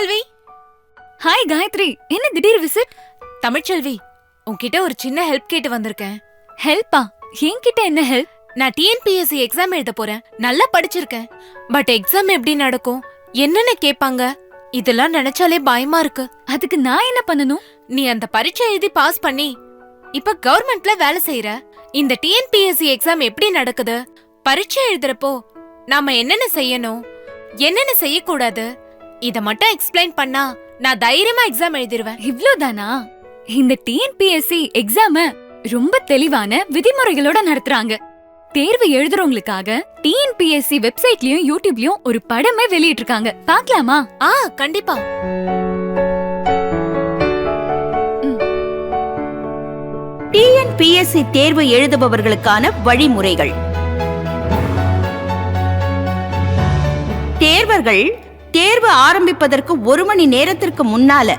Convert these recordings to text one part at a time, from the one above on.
Tamilselvi. Hi Gayatri, என்ன திடீர் visit? Tamilselvi, உன்கிட்ட ஒரு சின்ன ஹெல்ப் கேட்டு வந்திருக்கேன். ஹெல்ப்பா? என்கிட்ட என்ன ஹெல்ப்? நான் டிஎன்பிஎஸ்சி எக்ஸாம் எழுத போறேன். நல்லா படிச்சிருக்கேன். பட் எக்ஸாம் எப்படி நடக்கும், என்னென்ன கேட்பாங்க, இதெல்லாம் நினைச்சாலே பயமா இருக்கு. அதுக்கு நான் என்ன பண்ணணும்? நீ அந்த பரீட்சை எழுதி பாஸ் பண்ணி இப்ப கவர்மெண்ட்ல வேலை செய்யற. இந்த டிஎன்பிஎஸ்சி எக்ஸாம் எப்படி நடக்குது, பரீட்சை எழுதுறப்போ நாம என்னென்ன செய்யணும், என்னென்ன செய்யக்கூடாது, இத மட்டும் எக்ஸ்பிளைன் பண்ணா நான் தைரியமா எக்ஸாம் எழுதிருவேன். இவ்ளோதானா? இந்த டிஎன்பிஎஸ்சி எக்ஸாம ரொம்ப தெளிவான விதிமுறைகளோட நடத்துறாங்க. தேர்வு எழுதுறவங்களுக்காக டிஎன்பிஎஸ்சி வெப்சைட்லயும் யூடியூப்லயும் ஒரு படமே வெளியிட்டிருக்காங்க. பார்க்கலாமா? கண்டிப்பா. டிஎன்பிஎஸ்சி தேர்வு எழுதுபவர்களுக்கான வழிமுறைகள். தேர்வர்கள் தேர்வு ஆரம்பிப்பதற்கு 1 மணி நேரத்திற்கு முன்னால,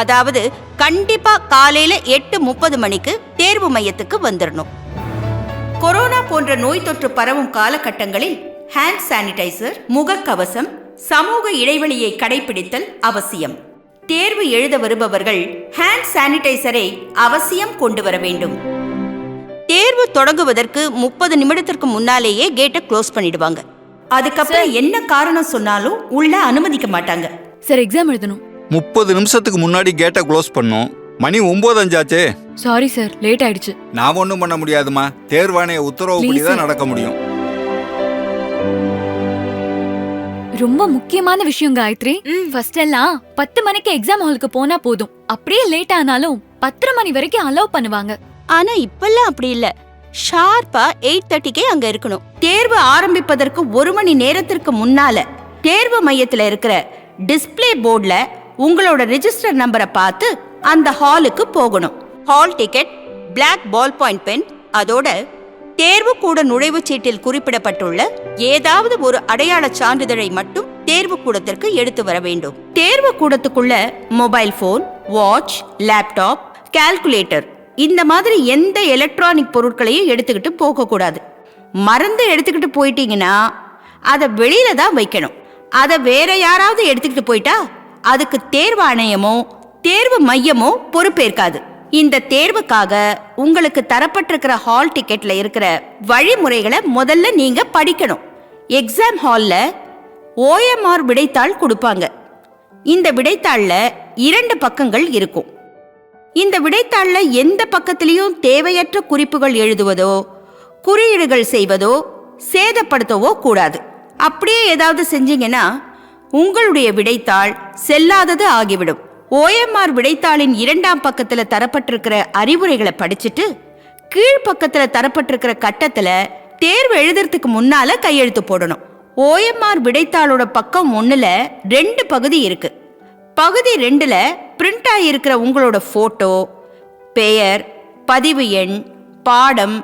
அதாவது கண்டிப்பா காலையில 8:30 மணிக்கு தேர்வு மையத்துக்கு வந்துடணும். கொரோனா போன்ற நோய் தொற்று பரவும் காலகட்டங்களில் ஹேண்ட் சானிடைசர், முகக்கவசம், சமூக இடைவெளியை கடைபிடித்தல் அவசியம். தேர்வு எழுத வருபவர்கள் ஹேண்ட் சானிடைசரை அவசியம் கொண்டு வர வேண்டும். தேர்வு தொடங்குவதற்கு 30 நிமிடத்திற்கு முன்னாலேயே கேட்டை க்ளோஸ் பண்ணிடுவாங்க. அதுக்கப்புறம் என்ன காரணம் சொன்னாலும் உள்ள அனுமதிக்க மாட்டாங்க. சார், எக்ஸாம் எழுதணும். 30 நிமிஷத்துக்கு முன்னாடி கேட்டை க்ளோஸ் பண்ணோம். மணி 9:05 சாரி சார், லேட் ஆயிடுச்சு. நான் ஒன்றும் பண்ண முடியாதுமா. தேர்வாணைய உத்தரவுப்படி தான் நடக்க முடியும். ரொம்ப முக்கியமான விஷயம் காயத்ரி. ஃபர்ஸ்ட் எல்லாம் 10 மணிக்கு எக்ஸாம் ஹாலுக்கு போனா போதும். அப்படியே லேட் ஆனாலும் 10:30 மணி வரைக்கும் அலோவ் பண்ணுவாங்க. ஆனா இப்பெல்லாம் அப்படி இல்ல. ஷார்ப்பா 8:30க்கே அங்க இருக்கணும். தேர்வு ஆரம்பிப்பதற்கு 1 மணி நேரத்திற்கு முன்னால தேர்வு மையத்துல இருக்கிற டிஸ்பிளே போர்ட்ல உங்களோட ரெஜிஸ்டர் நம்பரை பார்த்து அந்த ஹாலுக்கு போகணும். Hall ticket, black ball point pen, அதோட தேர்வு கூட நுழைவுச் சீட்டில் குறிப்பிடப்பட்டுள்ள ஏதாவது ஒரு அடையாள சான்றிதழை மட்டும் தேர்வு கூடத்திற்கு எடுத்து வர வேண்டும். தேர்வு கூடத்துக்குள்ள mobile phone, watch, laptop, calculator, இந்த மாதிரி எந்த எலக்ட்ரானிக் பொருட்களையும் எடுத்துக்கிட்டு போகக்கூடாது. மறந்து எடுத்துக்கிட்டு போயிட்டீங்கன்னா அதை வெளியில தான் வைக்கணும். அதை வேற யாராவது எடுத்துக்கிட்டு போயிட்டா அதுக்கு தேர்வாணையமோ தேர்வு மையமோ பொறுப்பேற்காது. இந்த தேர்வுக்காக உங்களுக்கு தரப்பட்டிருக்கிற ஹால் டிக்கெட்ல இருக்கிற வழிமுறைகளை முதல்ல நீங்க படிக்கணும். எக்ஸாம் ஹால்ல OMR விடைத்தாள் கொடுப்பாங்க. இந்த விடைத்தாள்ல 2 பக்கங்கள் இருக்கும். இந்த விடைத்தாள்ல எந்த பக்கத்திலையும் தேவையற்ற குறிப்புகள் எழுதுவதோ, குறியீடுகள் செய்வதோ, சேதப்படுத்தவோ கூடாது. அப்படியே ஏதாவது செஞ்சீங்கன்னா உங்களுடைய விடைத்தாள் செல்லாதது ஆகிவிடும். OMR விடைத்தாளின் 2ஆம் பக்கத்துல தரப்பட்டிருக்கிற அறிவுரைகளை படிச்சுட்டு கீழ்பக்கத்துல தரப்பட்டிருக்கிற கட்டத்துல தேர்வு எழுதுறதுக்கு முன்னால கையெழுத்து போடணும். OMR விடைத்தாளோட பக்கம் 1ல 2 பகுதி இருக்கு. பகுதி 2ல பிரிண்ட் ஆகியிருக்கிற உங்களோட போட்டோ, பெயர், பதிவு எண், பாடம்,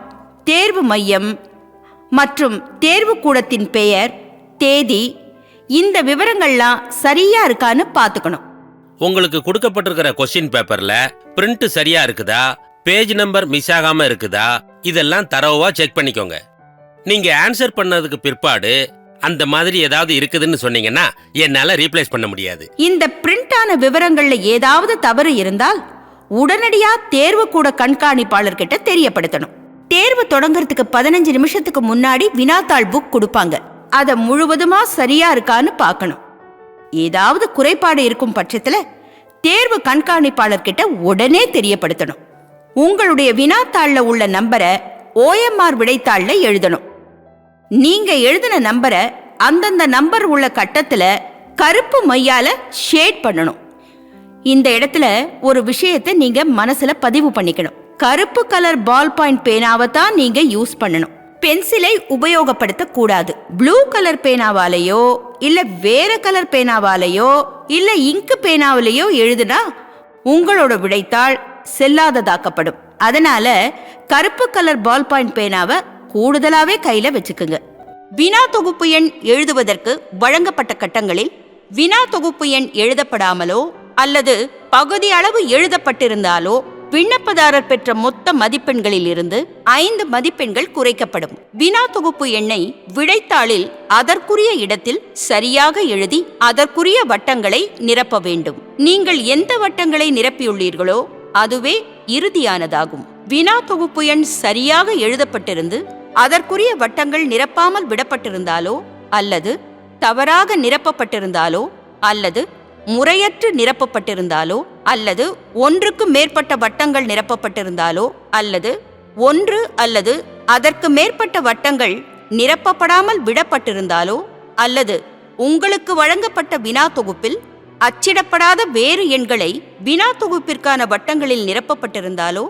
தேர்வு மையம் மற்றும் தேர்வு கூடத்தின் பெயர், தேதி, இந்த விவரங்கள்லாம் சரியா இருக்கான்னு பார்த்துக்கணும். உங்களுக்கு கொடுக்கப்பட்டிருக்கிற கொஸ்டின் பேப்பர்ல பிரிண்ட் சரியா இருக்குதா, பேஜ் நம்பர் மிஸ் ஆகாம இருக்குதா, இதெல்லாம் தரவா செக் பண்ணிக்கோங்க. நீங்க ஆன்சர் பண்ணதுக்கு பிற்பாடு அந்த மாதிரி ஏதாவது இருக்குதுன்னு சொன்னீங்கன்னா என்னால ரீப்ளேஸ் பண்ண முடியாது. இந்த பிரிண்ட் ஆன விவரங்கள்ல ஏதாவது தவறு இருந்தால் உடனடியா தேர்வு கூட கண்காணிப்பாளர்கிட்ட தெரியப்படுத்தணும். தேர்வு தொடங்குறதுக்கு 15 நிமிஷத்துக்கு முன்னாடி வினாத்தாள் புக் கொடுப்பாங்க. அதை முழுவதுமா சரியா இருக்கான்னு பார்க்கணும். ஏதாவது குறைபாடு இருக்கும் பட்சத்துல தேர்வு கண்காணிப்பாளர்கிட்ட உடனே தெரியப்படுத்தணும். உங்களுடைய வினாத்தாள்ல உள்ள நம்பரை OMR விடைத்தாள்ல எழுதணும். நீங்க எழுதின நம்பரை அந்தந்த நம்பர் உள்ள கட்டத்துல கருப்பு மையால ஷேட் பண்ணணும். இந்த இடத்துல ஒரு விஷயத்தை நீங்க மனசுல பதிவு பண்ணிக்கணும். கருப்பு கலர் பால் பாயிண்ட் பேனாவை தான் நீங்க யூஸ் பண்ணணும். பென்சிலை உபயோகப்படுத்த கூடாது. ப்ளூ கலர் பேனாவாலேயோ இல்ல வேற கலர் பேனாவாலேயோ இல்ல இங்கு பேனாவிலேயோ எழுதுனா உங்களோட விடைத்தாள் செல்லாததாக்கப்படும். அதனால கருப்பு கலர் பால் பாயிண்ட் பேனாவை கூடுதலாவே கையில வச்சுக்குங்க. வினா தொகுப்பு எண் எழுதுவதற்கு வழங்கப்பட்ட கட்டங்களில் வினா தொகுப்பு எண் எழுதப்படாமலோ அல்லது பகுதி அளவு எழுதப்பட்டிருந்தாலோ விண்ணப்பதாரர் பெற்ற மொத்த மதிப்பெண்களில் இருந்து 5 மதிப்பெண்கள் குறைக்கப்படும். வினா தொகுப்பு எண்ணை விடைத்தாளில் அதற்குரிய இடத்தில் சரியாக எழுதி அதற்குரிய வட்டங்களை நிரப்ப வேண்டும். நீங்கள் எந்த வட்டங்களை நிரப்பியுள்ளீர்களோ அதுவே இறுதியானதாகும். வினா தொகுப்பு எண் சரியாக எழுதப்பட்டிருந்து அதற்குரிய வட்டங்கள் நிரப்பாமல் விடப்பட்டிருந்தாலோ அல்லது தவறாக நிரப்பப்பட்டிருந்தாலோ அல்லது முறையற்று நிரப்பப்பட்டிருந்தாலோ அல்லது ஒன்றுக்கு மேற்பட்ட வட்டங்கள் நிரப்பப்பட்டிருந்தாலோ அல்லது ஒன்று அல்லது அதற்கு மேற்பட்ட வட்டங்கள் நிரப்பப்படாமல் விடப்பட்டிருந்தாலோ அல்லது உங்களுக்கு வழங்கப்பட்ட வினா தொகுப்பில் அச்சிடப்படாத வேறு எண்களை வினா தொகுப்பிற்கான வட்டங்களில் நிரப்பப்பட்டிருந்தாலோ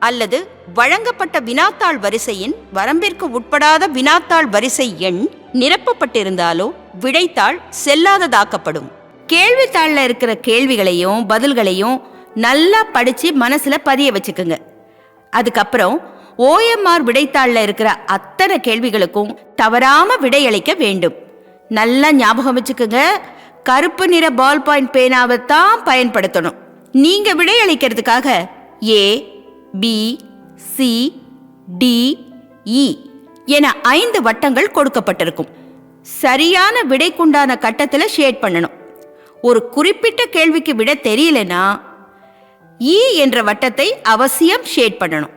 அல்லது வழங்கப்பட்ட வினாத்தாள் வரிசையின் வரம்பிற்கு உட்படாத வினாத்தாள் வரிசை எண் நிரப்பப்பட்டிருந்தாலோ விடைத்தாள் செல்லாததாக்கப்படும். கேள்வித்தாள்ல இருக்கிற கேள்விகளையும் பதில்களையும் நல்லா படிச்சு மனசுல பதிய வச்சுக்குங்க. அதுக்கப்புறம் OMR விடைத்தாள்ல இருக்கிற அத்தனை கேள்விகளுக்கும் தவறாம விடையளிக்க வேண்டும். நல்லா ஞாபகம் வச்சுக்குங்க, கருப்பு நிற பால் பாயிண்ட் பேனாவை தான் பயன்படுத்தணும். நீங்க விடையளிக்கிறதுக்காக A, B, C, D, E என 5 வட்டங்கள் கொடுக்கப்பட்டிருக்கும். சரியான விடைக்குண்டான கட்டத்தில் ஷேட் பண்ணணும். ஒரு குறிப்பிட்ட கேள்விக்கு விட தெரியலனா E என்ற வட்டத்தை அவசியம் ஷேட் பண்ணணும்.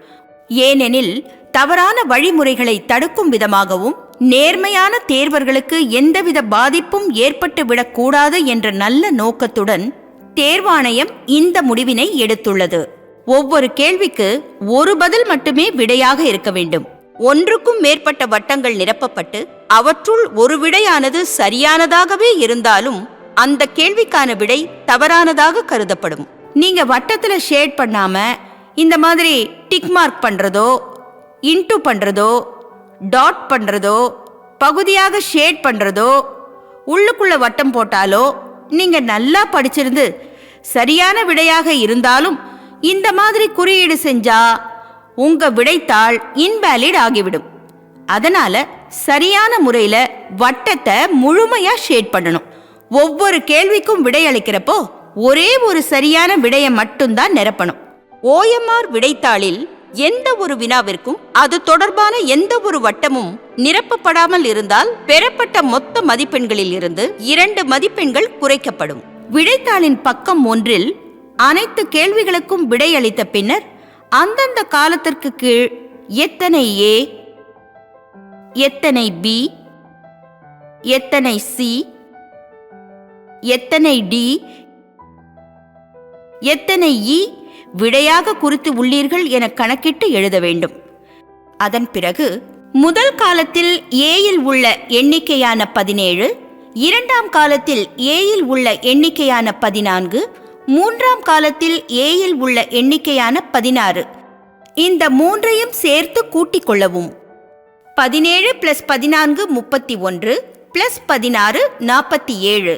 ஏனெனில் தவறான வழிமுறைகளை தடுக்கும் விதமாகவும் நேர்மையான தேர்வர்களுக்கு எந்தவித பாதிப்பும் ஏற்பட்டு விடக்கூடாது என்ற நல்ல நோக்கத்துடன் தேர்வாணையம் இந்த முடிவினை எடுத்துள்ளது. ஒவ்வொரு கேள்விக்கு ஒரு பதில் மட்டுமே விடையாக இருக்க வேண்டும். ஒன்றுக்கும் மேற்பட்ட வட்டங்கள் நிரப்பப்பட்டு அவற்றுள் ஒரு விடையானது சரியானதாகவே இருந்தாலும் அந்த கேள்விக்கான விடை தவறானதாக கருதப்படும். நீங்க வட்டத்துல ஷேட் பண்ணாம இந்த மாதிரி டிக் மார்க் பண்றதோ, இன்டு பண்றதோ, டாட் பண்றதோ, பகுதியாக ஷேட் பண்றதோ, உள்ளுக்குள்ள வட்டம் போட்டாலோ நீங்க நல்லா படிச்சிருந்து சரியான விடையாக இருந்தாலும் இந்த மாதிரி குறியீடு செஞ்சா உங்க விடைத்தாள் இன்வேலிட் ஆகிவிடும். அதனால சரியான முறையில வட்டத்தை முழுமையா ஷேட் பண்ணணும். ஒவ்வொரு கேள்விக்கும் விடையளிக்கிறப்போ ஒரே ஒரு சரியான விடையை மட்டும்தான் நிரப்பணும். OMR விடைத்தாளில் எந்த ஒரு வினாவிற்கும் அது தொடர்பான எந்த ஒரு வட்டமும் நிரப்பப்படாமல் இருந்தால் பெறப்பட்ட மொத்த மதிப்பெண்களில் இருந்து 2 மதிப்பெண்கள் குறைக்கப்படும். விடைத்தாளின் பக்கம் 1 அனைத்து கேள்விகளுக்கும் விடையளித்த பின்னர் அந்தந்த காலத்திற்கு கீழ் எத்தனை A, எத்தனை B, எத்தனை C, எத்தனை D, எத்தனை E விடையாக குறித்து உள்ளீர்கள் என கணக்கிட்டு எழுத வேண்டும். அதன் பிறகு முதல் காலத்தில் Aயில் உள்ள எண்ணிக்கையான 17, இரண்டாம் காலத்தில் Aயில் உள்ள எண்ணிக்கையான 14, மூன்றாம் காலத்தில் Aயில் உள்ள எண்ணிக்கையான 16 இந்த மூன்றையும் சேர்த்து கூட்டிக் கொள்ளவும். 17 + 14 31 + 16 47.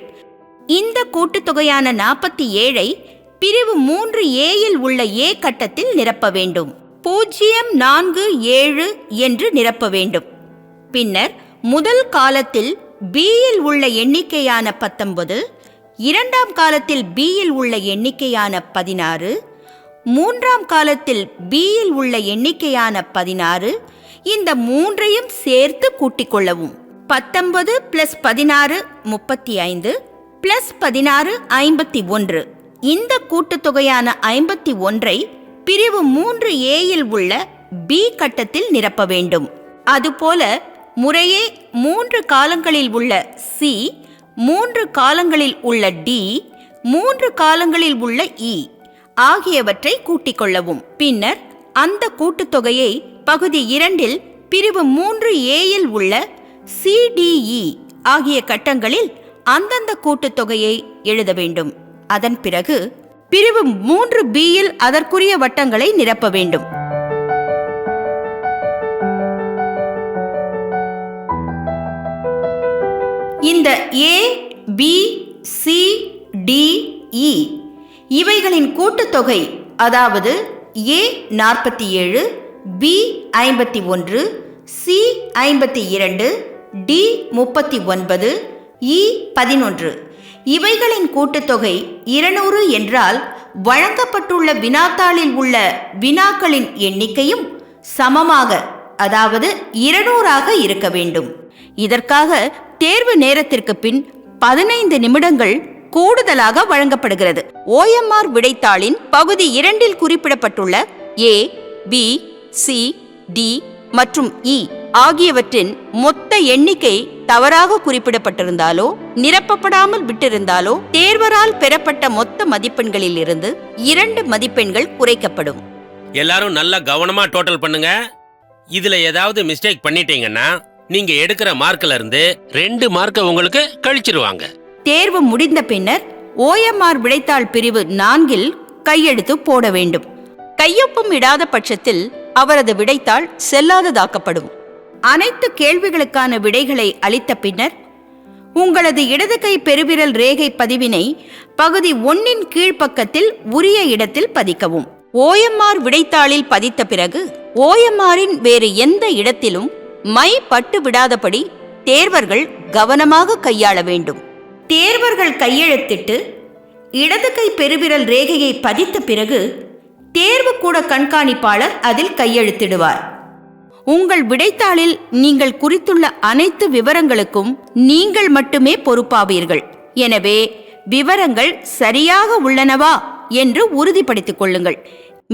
இந்த கூட்டுத்தொகையான 47ஐ பிரிவு 3Aயில் உள்ள A கட்டத்தில் நிரப்ப வேண்டும். 047 என்று நிரப்ப வேண்டும். பின்னர் முதல் காலத்தில் Bயில் உள்ள எண்ணிக்கையான 19, இரண்டாம் காலத்தில் Bயில் உள்ள எண்ணிக்கையான 16, மூன்றாம் காலத்தில் Bயில் உள்ள எண்ணிக்கையான 16 இந்த மூன்றையும் சேர்த்து கூட்டிக் கொள்ளவும். 19 + 16 35 + 16 51. இந்த கூட்டுத்தொகையான 51ஐ பிரிவு 3Aயில் உள்ள B கட்டத்தில் நிரப்ப வேண்டும். அதுபோல முறையே 3 காலங்களில் உள்ள C, 3 காலங்களில் உள்ள D, 3 காலங்களில் உள்ள E ஆகியவற்றை கூட்டிக் கொள்ளவும். பின்னர் அந்த கூட்டுத்தொகையை பகுதி 2இல் பிரிவு 3Aயில் உள்ள CDE ஆகிய கட்டங்களில் அந்தந்த கூட்டுத்தொகையை எழுத வேண்டும். அதன் பிறகு பிரிவு 3Bயில் அதற்குரிய வட்டங்களை நிரப்ப வேண்டும். இந்த A, B, C, D, E இவைகளின் கூட்டுத்தொகை, அதாவது A 47, B 51, C 52, D 39, E 11 இவைகளின் கூட்டுத்தொகை 200 என்றால் வழங்கப்பட்டுள்ள வினாத்தாளில் உள்ள வினாக்களின் எண்ணிக்கையும் சமமாக, அதாவது 200ஆக இருக்க வேண்டும். இதற்காக தேர்வு நேரத்திற்கு பின் 15 நிமிடங்கள் கூடுதலாக வழங்கப்படுகிறது. OMR விடைத்தாளின் பகுதி 2இல் குறிப்பிடப்பட்டுள்ள A, B, C, D மற்றும் E ஆகியவற்றின் மொத்த எண்ணிக்கை தவறாக குறிப்பிடப்பட்டிருந்தாலோ நிரப்பப்படாமல் விட்டிருந்தாலோ தேர்வரால் பெறப்பட்ட மொத்த மதிப்பெண்களில் இருந்து 2 மதிப்பெண்கள் குறைக்கப்படும். எல்லாரும் நல்லா கவனமா டோட்டல் பண்ணுங்க. இதுல ஏதாவது மிஸ்டேக் பண்ணிட்டீங்கன்னா நீங்க எடுக்கிற மார்க்ல இருந்து 2 மார்க்க உங்களுக்கு கழிச்சிருவாங்க. தேர்வு முடிந்த பின்னர் OMR விடைத்தாள் பிரிவு 4இல் கையெழுத்து போட வேண்டும். கையொப்பம் இடாத பட்சத்தில் அவரது விடைத்தாள் செல்லாததாக்கப்படும். அனைத்து கேள்விகளுக்கான விடைகளை அளித்த பின்னர் உங்களது இடது கை பெருவிரல் ரேகை பதிவினை பகுதி 1இன் கீழ்ப்பக்கத்தில் உரிய இடத்தில் பதிக்கவும். OMR விடைத்தாளில் பதித்த பிறகு OMRஇன் வேறு எந்த இடத்திலும் மை பட்டு விடாதபடி தேர்வர்கள் கவனமாக கையாள வேண்டும். தேர்வர்கள் கையெழுத்திட்டு இடது கை பெருவிரல் ரேகையை பதித்த பிறகு தேர்வு கூட கண்காணிப்பாளர் அதில் கையெழுத்திடுவார். உங்கள் விடைத்தாளில் நீங்கள் குறித்துள்ள அனைத்து விவரங்களுக்கும் நீங்கள் மட்டுமே பொறுப்பாவீர்கள். எனவே விவரங்கள் சரியாக உள்ளனவா என்று உறுதிப்படுத்திக் கொள்ளுங்கள்.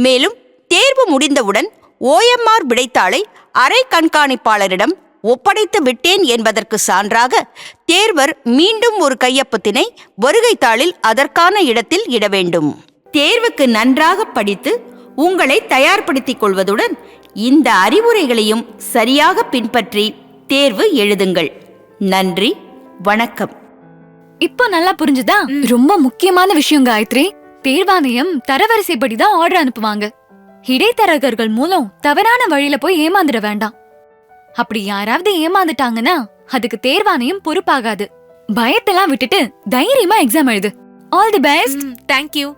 மேலும் தேர்வு முடிந்தவுடன் OMR விடைத்தாளை அறை கண்காணிப்பாளரிடம் ஒப்படைத்து விட்டேன் என்பதற்கு சான்றாக தேர்வர் மீண்டும் ஒரு கையொப்பத்தினை வருகைத்தாளில் அதற்கான இடத்தில் இட வேண்டும். தேர்வுக்கு நன்றாக படித்து உங்களை தயார்படுத்திக் கொள்வதுடன் இந்த அறிவுரைகளையும் சரியாக பின்பற்றி தேர்வு எழுதுங்கள். நன்றி, வணக்கம். இப்போ நல்லா புரிஞ்சுதா? ரொம்ப முக்கியமான விஷயம் காயத்ரி. தேர்வாணையம் தரவரிசைப்படிதான் ஆர்டர் அனுப்புவாங்க. இடைத்தரகர்கள் மூலம் தவறான வழியில போய் ஏமாந்துட வேண்டாம். அப்படி யாராவது ஏமாந்துட்டாங்கன்னா அதுக்கு தேர்வாணையம் பொறுப்பாகாது. பயத்தெல்லாம் விட்டுட்டு தைரியமா எக்ஸாம் எழுது. All the best. தேங்க்யூ.